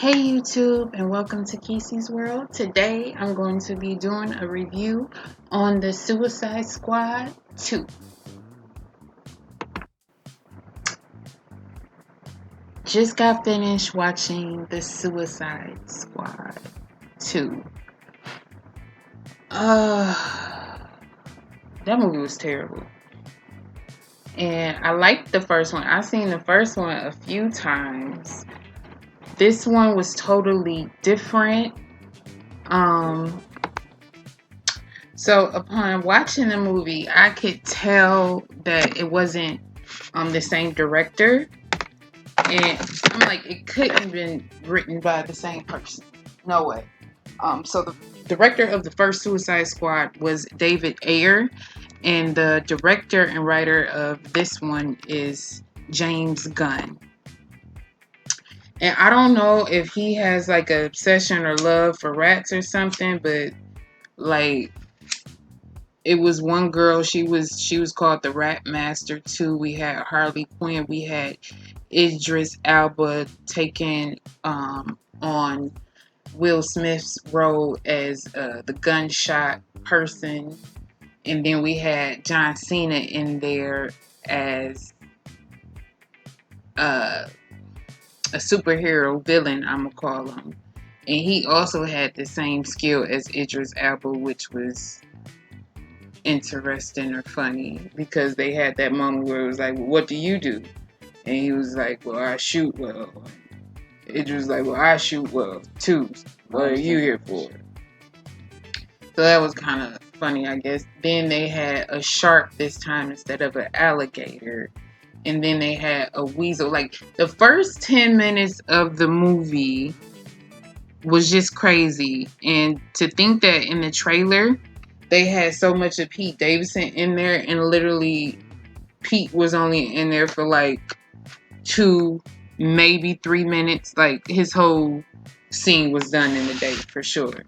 Hey YouTube, and welcome to Kesey's World. Today I'm going to be doing a review on the Suicide Squad 2. Just got finished watching the Suicide Squad 2. That movie was terrible. And I liked the first one. I've seen the first one a few times. This one was totally different. So upon watching the movie, I could tell that it wasn't the same director. And I'm like, it couldn't have been written by the same person. No way. So the director of the first Suicide Squad was David Ayer, and the director and writer of this one is James Gunn. And I don't know if he has like an obsession or love for rats or something, but like it was one girl, she was called the Rat Master too. We had Harley Quinn, we had Idris Elba taking on Will Smith's role as the gunshot person, and then we had John Cena in there as a superhero villain, I'm gonna call him, and he also had the same skill as Idris Elba, which was interesting or funny because they had that moment where it was like, well, what do you do? And he was like, well, I shoot well. It was like, well, I shoot well too. What are you here for? So that was kind of funny, I guess. Then they had a shark this time instead of an alligator. And then they had a weasel. Like, the first 10 minutes of the movie was just crazy. And to think that in the trailer, they had so much of Pete Davidson in there, and literally Pete was only in there for like 2, maybe 3 minutes. Like, his whole scene was done in the day for sure.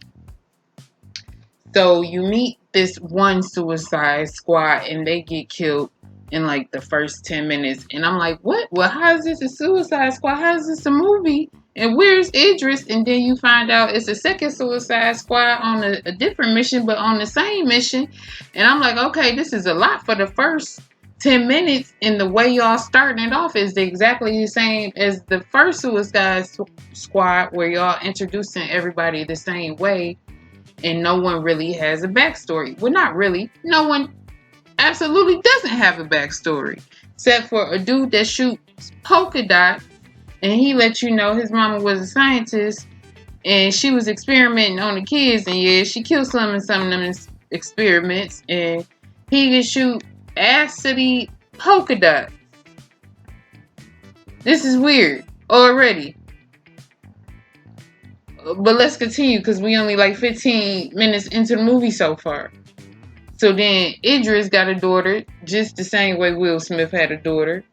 So you meet this one Suicide Squad and they get killed in like the first 10 minutes. And I'm like, what? Well, how is this a Suicide Squad? How is this a movie? And where's Idris? And then you find out it's a second Suicide Squad on a different mission, but on the same mission. And I'm like, okay, this is a lot for the first 10 minutes. And the way y'all starting it off is exactly the same as the first Suicide Squad, where y'all introducing everybody the same way. And no one really has a backstory. Well, not really. No one absolutely doesn't have a backstory. Except for a dude that shoots polka dots. And he let you know his mama was a scientist. And she was experimenting on the kids. And yeah, she killed some of them experiments. And he can shoot acidy polka dots. This is weird already. But let's continue because we only like 15 minutes into the movie so far. So then Idris got a daughter, just the same way Will Smith had a daughter.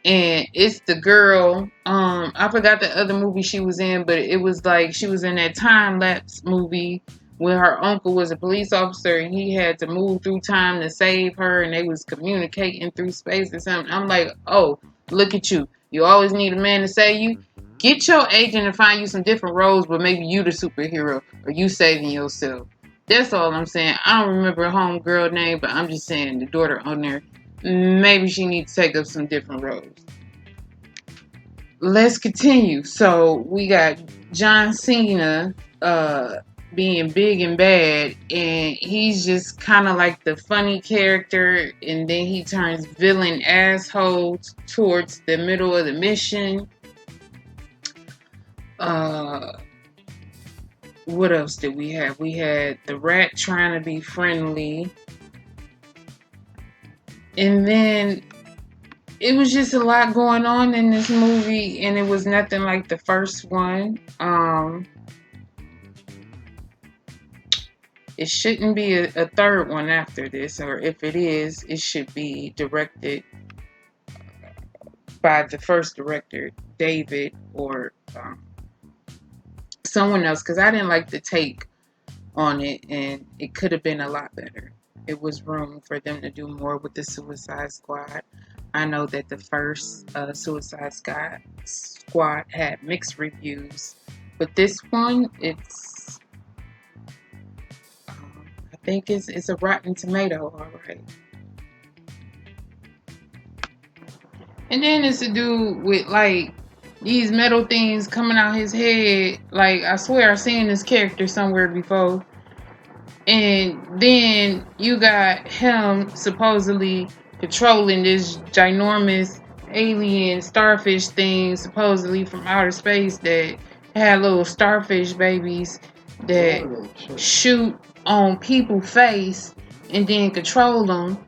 And it's the girl, I forgot the other movie she was in, but it was like she was in that time lapse movie where her uncle was a police officer and he had to move through time to save her, and they was communicating through space or something. I'm like, oh, look at you. You always need a man to save you. Get your agent and find you some different roles, but maybe you the superhero or you saving yourself. That's all I'm saying. I don't remember her homegirl name, but I'm just saying the daughter on there. Maybe she needs to take up some different roles. Let's continue. So we got John Cena being big and bad, and he's just kind of like the funny character, and then he turns villain asshole towards the middle of the mission. What else did we have? We had the rat trying to be friendly. And then it was just a lot going on in this movie, and it was nothing like the first one. It shouldn't be a third one after this, or if it is, it should be directed by the first director, David, or someone else, because I didn't like the take on it, and it could have been a lot better. It was room for them to do more with the Suicide Squad. I know that the first Squad had mixed reviews, but this one, I think it's a Rotten Tomato, all right. And then it's a dude with like these metal things coming out his head. Like I swear I've seen this character somewhere before. And then you got him supposedly controlling this ginormous alien starfish thing, supposedly from outer space, that had little starfish babies that shoot on people's face and then control them.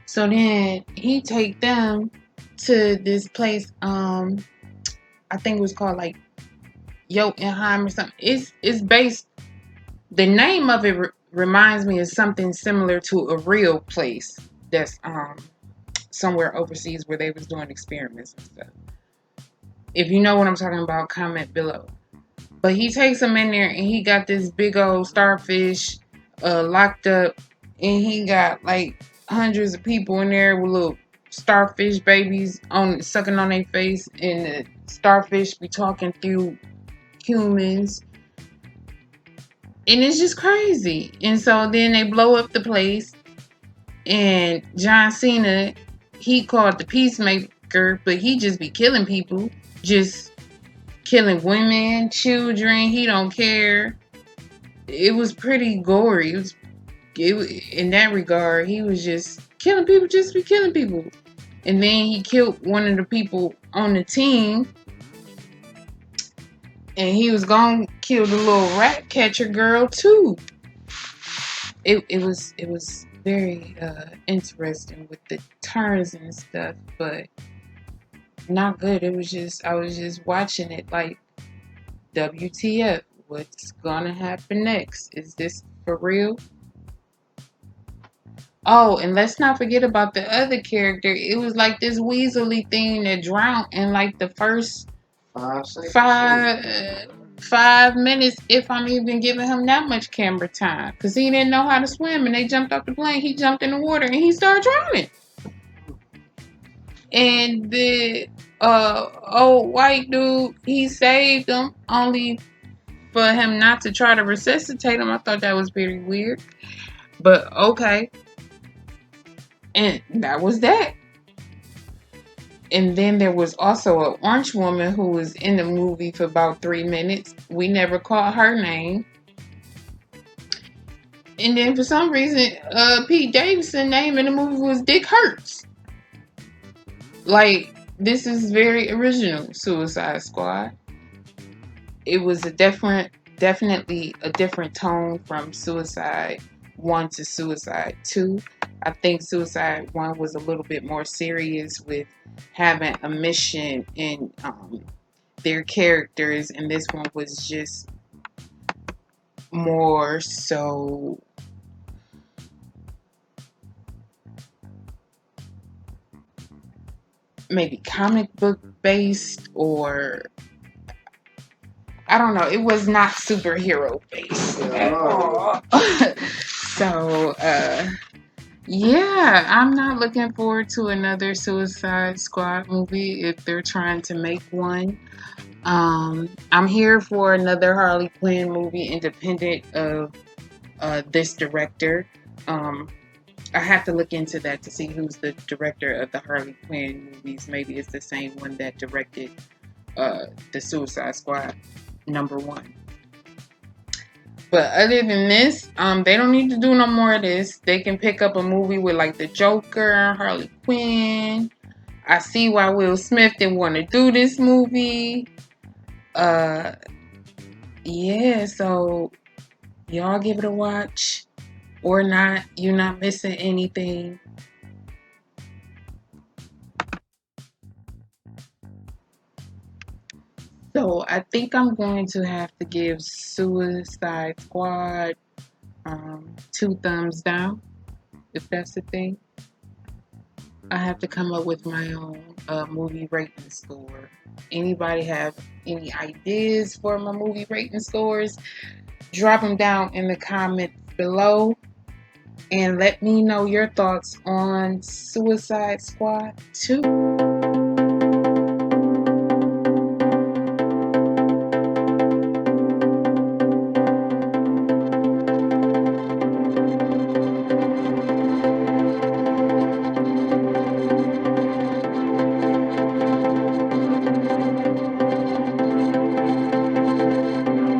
So then he take them to this place. I think it was called like Jotunheim or something. It's based. The name of it reminds me of something similar to a real place that's somewhere overseas where they was doing experiments and stuff. If you know what I'm talking about, comment below. But he takes them in there and he got this big old starfish locked up, and he got like hundreds of people in there with little starfish babies sucking on their face, and the starfish be talking through humans. And it's just crazy. And so then they blow up the place, and John Cena, he called the Peacemaker, but he just be killing people, just killing women, children. He don't care. It was pretty gory. In that regard, he was just killing people, just be killing people. And then he killed one of the people on the team, and he was gonna kill the little rat catcher girl too. It was very interesting with the turns and stuff, but not good. I was just watching it like, WTF? What's gonna happen next? Is this for real? Oh, and let's not forget about the other character. It was like this Weasley thing that drowned in like the first 5 minutes, if I'm even giving him that much camera time, because he didn't know how to swim, and they jumped off the plane. He jumped in the water and he started drowning. And the old white dude, he saved him, only for him not to try to resuscitate him. I thought that was very weird, but okay. And that was that. And then there was also an orange woman who was in the movie for about 3 minutes. We never caught her name. And then for some reason, Pete Davidson's name in the movie was Dick Hurts. Like, this is very original, Suicide Squad. It was definitely a different tone from Suicide 1 to Suicide 2. I think Suicide 1 was a little bit more serious with having a mission and their characters, and this one was just more so maybe comic book based, or I don't know. It was not superhero based at all. So, yeah, I'm not looking forward to another Suicide Squad movie if they're trying to make one. I'm here for another Harley Quinn movie independent of this director. I have to look into that to see who's the director of the Harley Quinn movies. Maybe it's the same one that directed the Suicide Squad #1. But other than this, they don't need to do no more of this. They can pick up a movie with like the Joker, Harley Quinn. I see why Will Smith didn't want to do this movie. Yeah, so y'all give it a watch or not. You're not missing anything. So I think I'm going to have to give Suicide Squad 2 thumbs down, if that's the thing. I have to come up with my own movie rating score. Anybody have any ideas for my movie rating scores? Drop them down in the comments below. And let me know your thoughts on Suicide Squad 2.